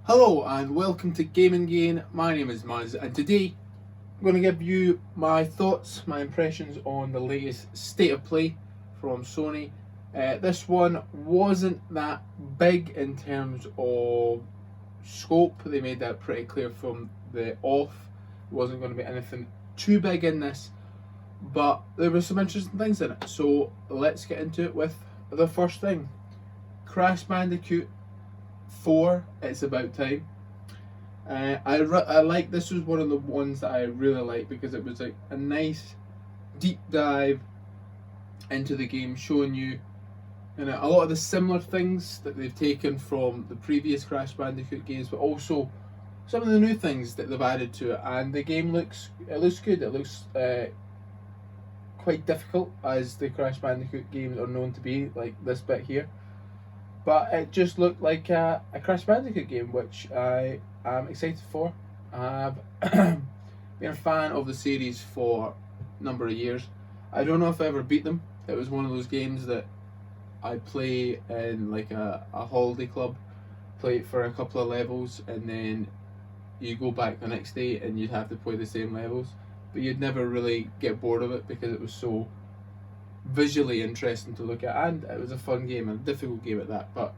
Hello and welcome to Game and Gain. My name is Muzz and today I'm going to give you my thoughts, my impressions on the latest State of Play from Sony. This one wasn't that big in terms of scope. They made that pretty clear from the off. It wasn't going to be anything too big in this, but there were some interesting things in it. So let's get into it with the first thing. Crash Bandicoot 4, It's About Time. I like, this was one of the ones that I really liked because it was like a nice deep dive into the game, showing you a lot of the similar things that they've taken from the previous Crash Bandicoot games, but also some of the new things that they've added to it. And the game looks good. It looks quite difficult, as the Crash Bandicoot games are known to be, like this bit here. But it just looked like a Crash Bandicoot game, which I am excited for. I've been a fan of the series for a number of years. I don't know if I ever beat them. It was one of those games that I play in like a holiday club, play it for a couple of levels, and then you go back the next day and you'd have to play the same levels. But you'd never really get bored of it because it was so visually interesting to look at, and it was a fun game, and a difficult game at that. But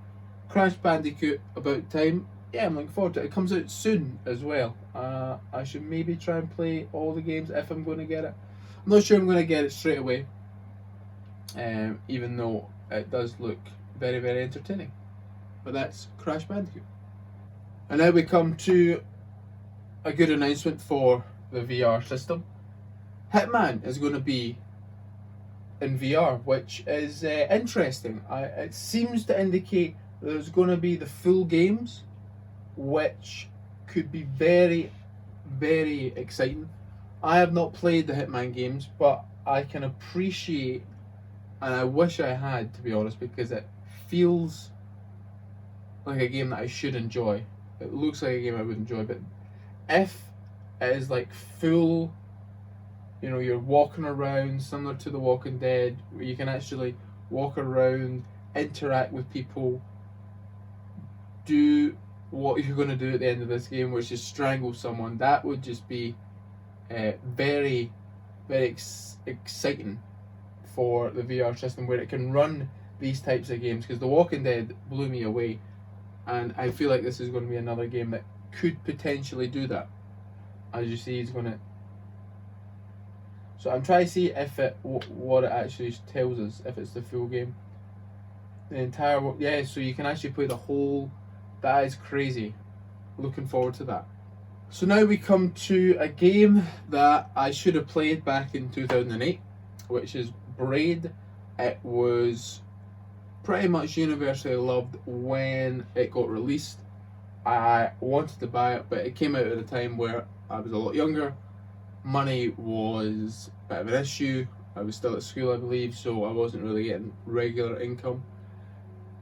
Crash Bandicoot About Time, yeah, I'm looking forward to it. It comes out soon as well. I should maybe try and play all the games if I'm going to get it. I'm not sure I'm going to get it straight away, even though it does look very, very entertaining. But that's Crash Bandicoot. And now we come to a good announcement for the VR system. Hitman is going to be in VR, which is interesting. It seems to indicate there's going to be the full games, which could be very, very exciting. I have not played the Hitman games, but I can appreciate, and I wish I had, to be honest, because it feels like a game that I should enjoy. It looks like a game I would enjoy, but if it is like full, you're walking around similar to The Walking Dead, where you can actually walk around, interact with people, do what you're going to do at the end of this game, which is strangle someone. That would just be very, very exciting for the VR system, where it can run these types of games, because The Walking Dead blew me away, and I feel like this is going to be another game that could potentially do that. As you see, it's going to. So I'm trying to see if what it actually tells us, if it's the full game. The entire, yeah, so you can actually play the whole. That is crazy. Looking forward to that. So now we come to a game that I should have played back in 2008, which is Braid. It was pretty much universally loved when it got released. I wanted to buy it, but it came out at a time where I was a lot younger. Money was a bit of an issue. I was still at school, I believe, so I wasn't really getting regular income,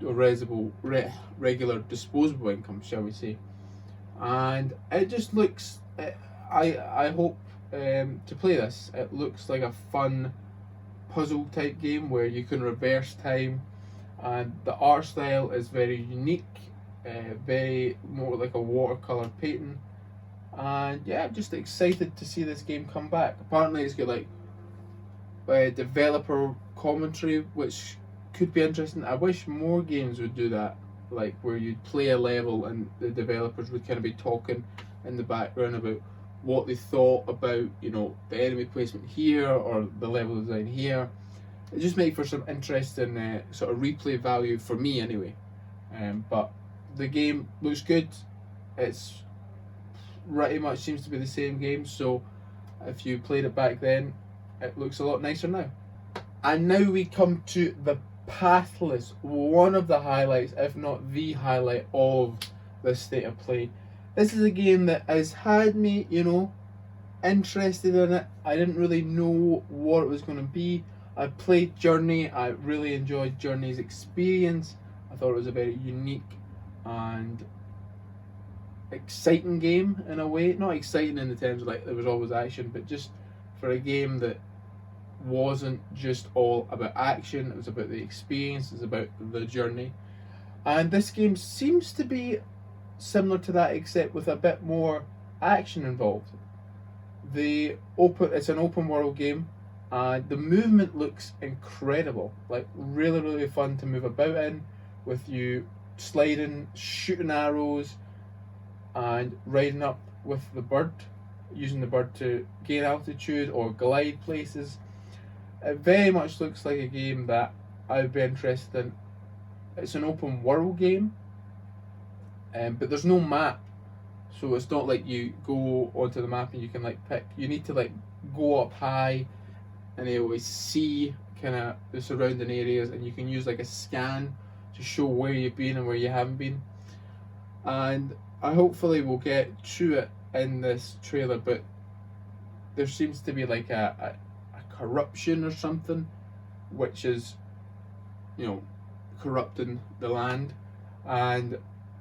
or regular disposable income, shall we say. And it just looks, I hope to play this. It looks like a fun puzzle type game where you can reverse time, and the art style is very unique, very more like a watercolor painting. And yeah, I'm just excited to see this game come back. Apparently it's got like developer commentary, which could be interesting. I wish more games would do that, like where you'd play a level and the developers would kind of be talking in the background about what they thought about, the enemy placement here or the level design here. It just makes for some interesting sort of replay value for me anyway. But the game looks good. It's pretty much seems to be the same game, so if you played it back then, it looks a lot nicer now. And now we come to the Pathless, one of the highlights, if not the highlight of the State of Play. This is a game that has had me, interested in it. I didn't really know what it was going to be. I played Journey. I really enjoyed Journey's experience. I thought it was a very unique and exciting game in a way. Not exciting in the terms of like there was always action, but just for a game that wasn't just all about action, it was about the experience, it was about the journey. And this game seems to be similar to that, except with a bit more action involved. It's an open world game, and the movement looks incredible. Like really, really fun to move about in, with you sliding, shooting arrows, and riding up with the bird, using the bird to gain altitude or glide places. It very much looks like a game that I would be interested in. It's an open world game, but there's no map, so it's not like you go onto the map and you can like pick. You need to like go up high, and you always see kind of the surrounding areas, and you can use like a scan to show where you've been and where you haven't been. And I hopefully will get to it in this trailer, but there seems to be like a corruption or something, which is, corrupting the land, and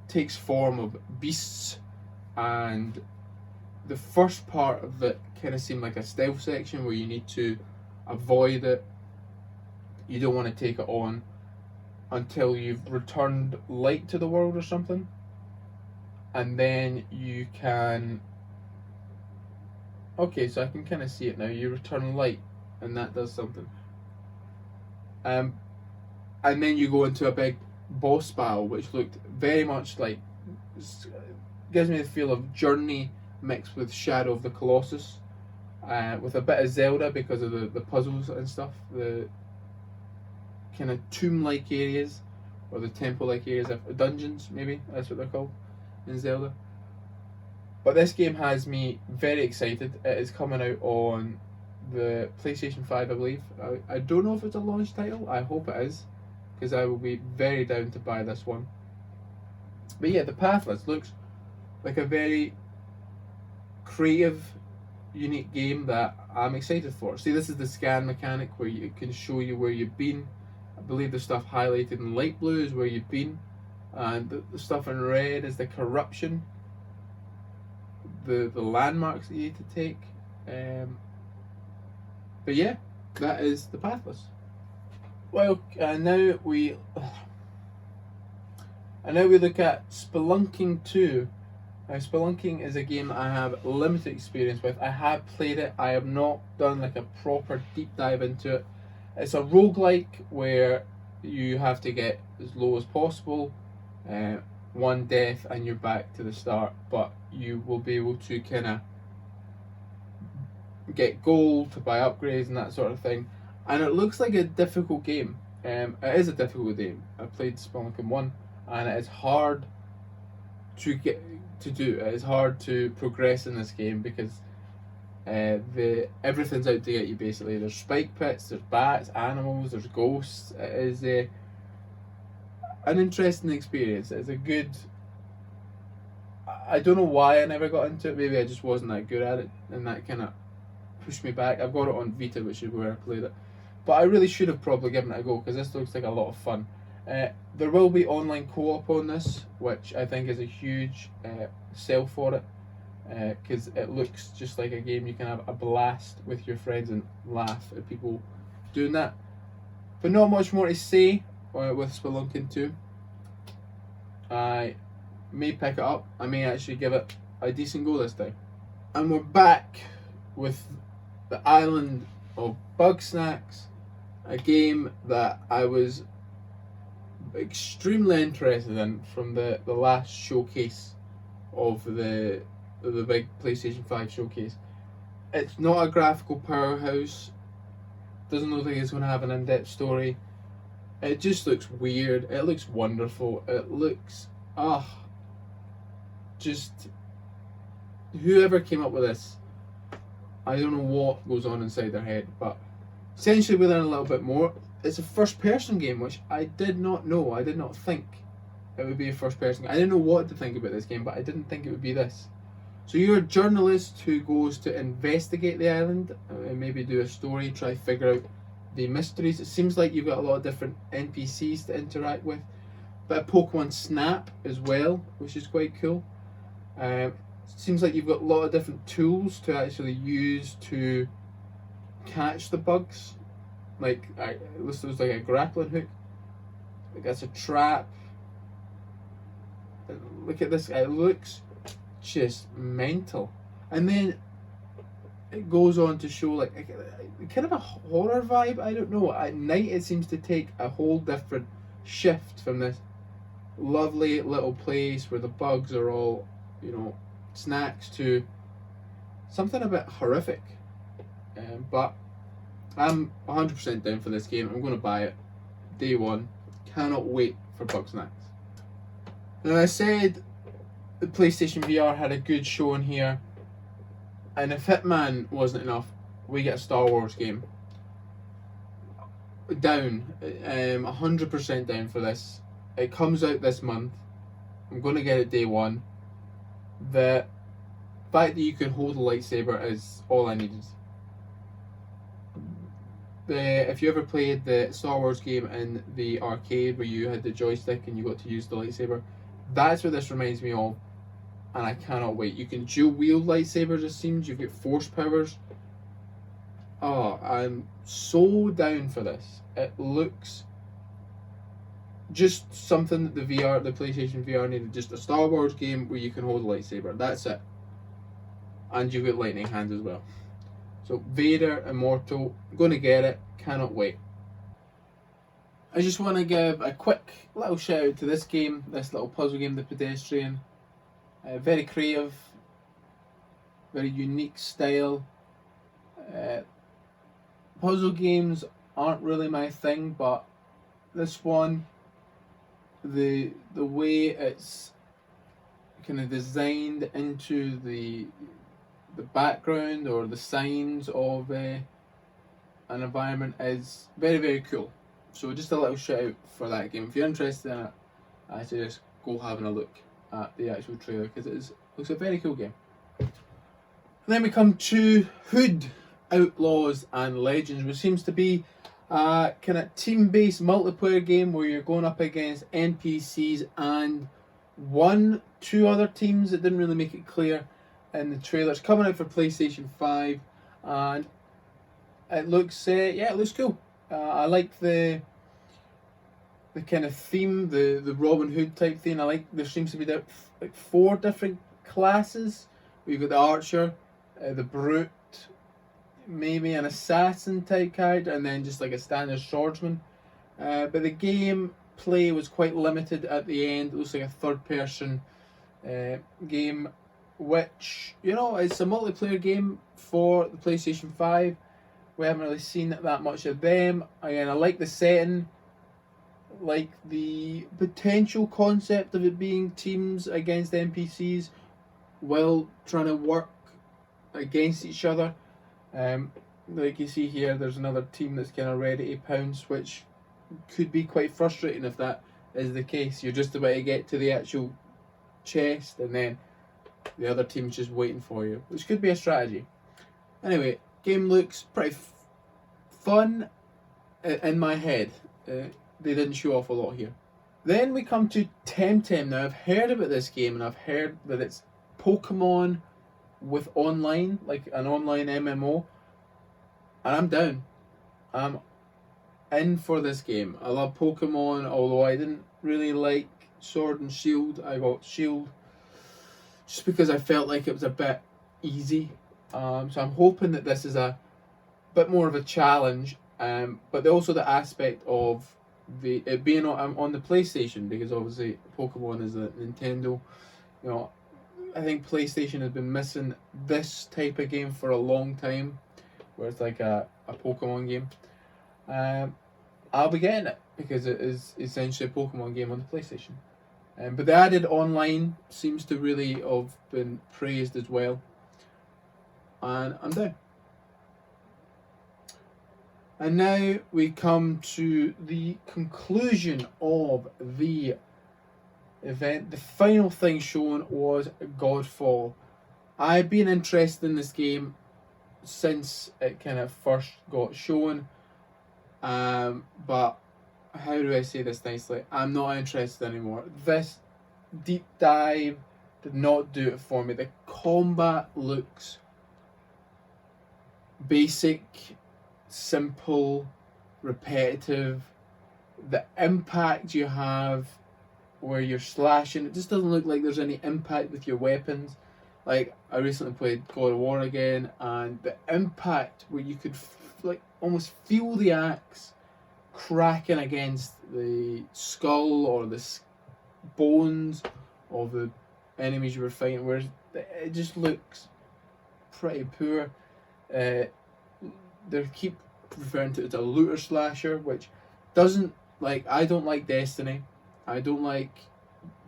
takes form of beasts. And the first part of it kind of seemed like a stealth section where you need to avoid it. You don't want to take it on until you've returned light to the world or something, and then you can. Okay, so I can kind of see it now. You return light, and that does something. And then you go into a big boss battle, which looked very much like, gives me the feel of Journey mixed with Shadow of the Colossus, with a bit of Zelda because of the puzzles and stuff, the kind of tomb-like areas, or the temple-like areas, dungeons maybe, that's what they're called in Zelda. But this game has me very excited. It is coming out on the PlayStation 5, I believe. I don't know if it's a launch title. I hope it is, because I will be very down to buy this one. But yeah, the Pathless looks like a very creative, unique game that I'm excited for. See, this is the scan mechanic where it can show you where you've been. I believe the stuff highlighted in light blue is where you've been, and the stuff in red is the corruption, the landmarks that you need to take. But yeah, that is the Pathless. Well, now we look at Spelunking 2. Now, Spelunking is a game that I have limited experience with. I have played it. I have not done like a proper deep dive into it. It's a roguelike where you have to get as low as possible, one death and you're back to the start, but you will be able to kind of get gold to buy upgrades and that sort of thing. And it looks like a difficult game. It is a difficult game. I played Spelunking 1, and it is hard to get to do. It is hard to progress in this game because everything's out to get you basically. There's spike pits, there's bats, animals, there's ghosts. It is an interesting experience. It's a good. I don't know why I never got into it. Maybe I just wasn't that good at it, and that kind of pushed me back. I've got it on Vita, which is where I played it, but I really should have probably given it a go because this looks like a lot of fun. There will be online co-op on this, which I think is a huge sell for it, because it looks just like a game you can have a blast with your friends and laugh at people doing that. But not much more to say with Spelunking 2. I may pick it up. I may actually give it a decent go this time. And we're back with the Island of Bugsnax, a game that I was extremely interested in from the last showcase of the big PlayStation 5 showcase. It's not a graphical powerhouse, doesn't look like it's going to have an in-depth story. It just looks weird. It looks wonderful. It looks just whoever came up with this, I don't know what goes on inside their head, but essentially we learn a little bit more. It's a first-person game, which I did not know. I did not think it would be a first-person game. I didn't know what to think about this game, but I didn't think it would be this. So you're a journalist who goes to investigate the island, and maybe do a story, try to figure out the mysteries. It seems like you've got a lot of different NPCs to interact with. Bit of Pokemon Snap as well, which is quite cool. Seems like you've got a lot of different tools to actually use to catch the bugs. Like, this was like a grappling hook. Like that's a trap. look at this. It looks just mental. And then it goes on to show like a kind of a horror vibe. I don't know. At night it seems to take a whole different shift from this lovely little place where the bugs are all, you know, snacks, to something a bit horrific. But I'm 100% down for this game. I'm going to buy it day one. Cannot wait for Bug Snacks. Now, I said the PlayStation VR had a good showing here, and if Hitman wasn't enough, we get a Star Wars game. Down. 100% down for this. It comes out this month. I'm going to get it day one. The fact that you can hold a lightsaber is all I needed. If you ever played the Star Wars game in the arcade where you had the joystick and you got to use the lightsaber, that's what this reminds me of, and I cannot wait. You can dual wield lightsabers, it seems. You get force powers. Oh, I'm so down for this. It looks just something that the PlayStation VR needed. Just a Star Wars game where you can hold a lightsaber. That's it. And you get lightning hands as well. So Vader Immortal, gonna get it, cannot wait. I just want to give a quick little shout out to this game, this little puzzle game, The Pedestrian. Very creative, very unique style. Puzzle games aren't really my thing, but this one, the way it's kind of designed into the background or the signs of an environment is very, very cool. So just a little shout out for that game. If you're interested in it, I suggest go having a look at the actual trailer, because it looks a very cool game. And then we come to Hood, Outlaws and Legends, which seems to be a kind of team-based multiplayer game where you're going up against NPCs and two other teams that didn't really make it clear in the trailer. It's coming out for PlayStation 5, and it looks it looks cool. I like the kind of theme, the Robin Hood type thing. I like there seems to be like 4 different classes. We've got the archer, the brute, maybe an assassin type character, and then just like a standard swordsman. But the game play was quite limited at the end. It looks like a third person game, which, you know, it's a multiplayer game for the PlayStation 5. We haven't really seen that much of them. Again, I like the setting, like the potential concept of it being teams against NPCs while trying to work against each other. Like you see here, there's another team that's kind of ready to pounce, which could be quite frustrating if that is the case. You're just about to get to the actual chest and then the other team's just waiting for you, which could be a strategy. Anyway, game looks pretty fun in my head. They didn't show off a lot here. Then we come to Temtem. Now, I've heard about this game, and I've heard that it's Pokemon with online, like an online MMO, and I'm down. I'm in for this game. I love Pokemon, although I didn't really like Sword and Shield. I got Shield just because I felt like it was a bit easy. So I'm hoping that this is a bit more of a challenge, but also the aspect of it being on the PlayStation, because obviously Pokemon is a Nintendo. You know, I think PlayStation has been missing this type of game for a long time, where it's like a Pokemon game. I'll be getting it because it is essentially a Pokemon game on the PlayStation. But the added online seems to really have been praised as well, and I'm down. And now we come to the conclusion of the event. The final thing shown was Godfall. I've been interested in this game since it kind of first got shown, but how do I say this nicely? I'm not interested anymore. This deep dive did not do it for me. The combat looks basic, simple, repetitive. The impact you have where you're slashing. It just doesn't look like there's any impact with your weapons. Like, I recently played God of War again, and the impact where you could like almost feel the axe cracking against the skull or the bones of the enemies you were fighting, whereas it just looks pretty poor. They keep referring to it as a looter slasher, which doesn't, like, I don't like Destiny, I don't like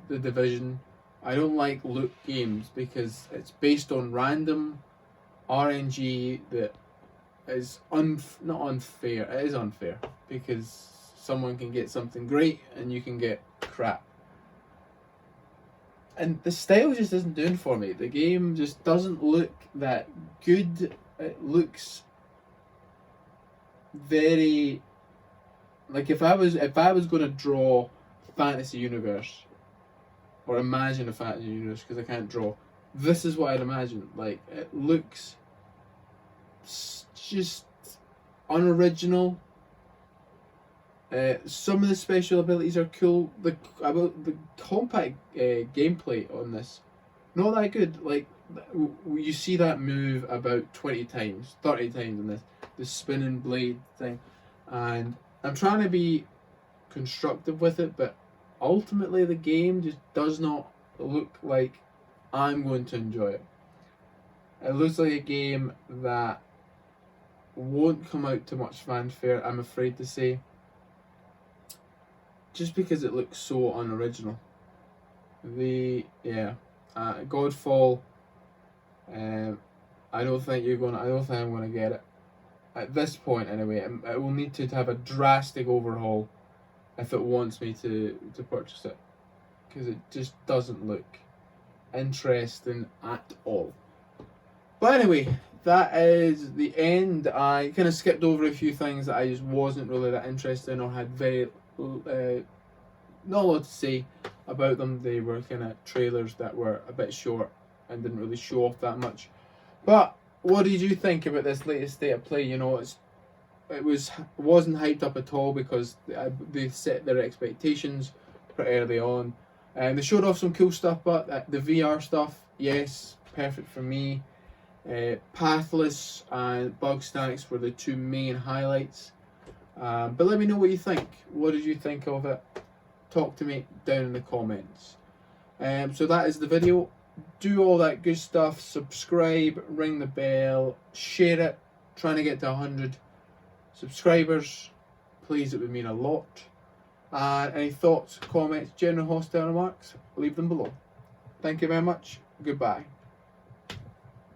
The Division, I don't like loot games because it's based on random RNG that is not unfair. It is unfair because someone can get something great and you can get crap. And the style just isn't doing for me. The game just doesn't look that good. It looks very like if I was going to draw fantasy universe or imagine a fantasy universe, because I can't draw, this is what I'd imagine. Like, it looks just unoriginal. Some of the special abilities are cool. The compact gameplay on this, not that good. Like, you see that move about 20 times, 30 times in this, the spinning blade thing, and I'm trying to be constructive with it, but ultimately the game just does not look like I'm going to enjoy it. It looks like a game that won't come out to much fanfare, I'm afraid to say, just because it looks so unoriginal. Godfall, I don't think I'm gonna get it at this point anyway. It will need to have a drastic overhaul if it wants me to purchase it, because it just doesn't look interesting at all. But anyway, that is the end. I kind of skipped over a few things that I just wasn't really that interested in or had very not a lot to say about them. They were kind of trailers that were a bit short and didn't really show off that much. But what did you think about this latest state of play? You know, it wasn't hyped up at all because they set their expectations pretty early on, and they showed off some cool stuff. But the VR stuff, yes, perfect for me. Pathless and Bugstacks were the two main highlights. But let me know what you think. What did you think of it? Talk to me down in the comments. So that is the video. Do all that good stuff. Subscribe, ring the bell, share it. Trying to get to 100 subscribers. Please, it would mean a lot. Any thoughts, comments, general hostile remarks, leave them below. Thank you very much. Goodbye.